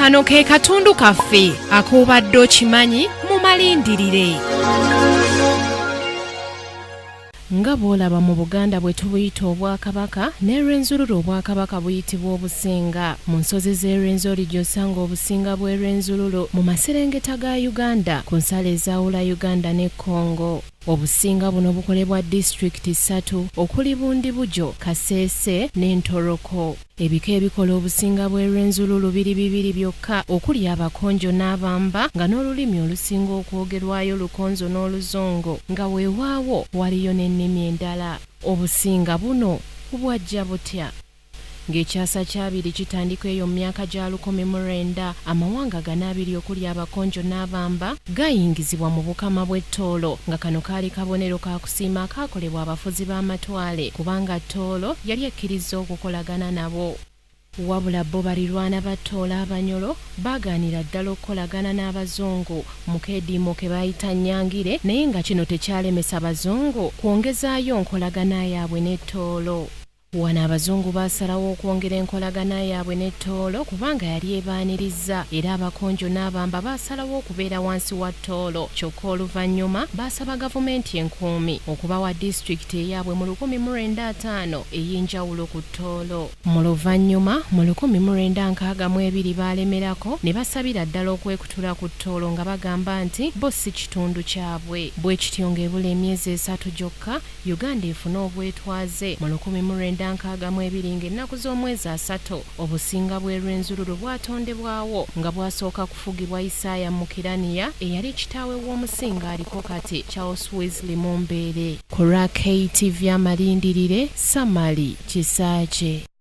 Kano ke katundu kaffe ak'obadde okimanyi mu malindirire. Nga bw'olaba mu Buganda bwe tubuyita obwa kabaka ne Rwenzururu obwa kabaka buyitibwa Obusinga. Mu nsozi z'e Rwenzururu gy'osanga Obusinga bw'e Rwenzururu mu maserengeta ga Uganda ku nsalo ezawula Uganda ne Congo. Obusinga buno bukolebwa disitulikiti 3 okuli Bundibujo, Kasese ne Ntoroko. Ebika ebikola Obusinga bw'e Rwenzururu biri bibiri byokka okuli abakonjo n'abamba nga n'olulimi olusinga okwogerwayo Lukonzo n'Oluzongo nga weewaawo waliyo n'ennimi endala. Obusinga buno bwajja butya? Ng'ekyasa kyabiri kitandika eyo mu myaka gya 1900 amawanga gana abiri okuli abakonjo n'abamba gayingizibwa mu bukama bw'ettoolo nga kano kaali kabonero ka kusiima akakolebwa abafuzi b'amatwale kubanga ttoolo yali ekkiriza okukolagana nabo. Wabula bo balirwana ba ttoolo abanyolo baagaanira ddala okukolagana n'abazungu mu keediimo ke baayita Nyangire, naye nga kino tekyalemesa bazungu kwongezaayo nkolagana yaabwe n'ettoolo. Wano abazungu baasalawo okwongera enkolagana yaabwe n'ettoolo kubanga yali ebaanirizza era abakonjo n'abamba baasalawo okubeera wansi wa ttoolo, kyokka oluvannyuma baasaba gavumenti enkuumi okubawa disitulikiti eyaabwe mu 1905 ey'enjawulo ku ttoolo. Mu luvannyuma mu 1962 baalemerako ne basabira ddala okwekutula ku ttoolo nga bagamba nti bo si kitundu kyabwe. Bwe kityo ng'ebula emyezi 3 gyokka Uganda efune obwetwaze mu 1962 ng'ennaku z'omwezi 3 Obusinga bw'e Rwenzururu bwatondebwawo nga bwasooka kufugibwa Isaaya Mukirania eyali kitaawe w'Omusinga aliko kati Charles Wisley Mumbere. Ku KTV amalindirire Samali Kisaache.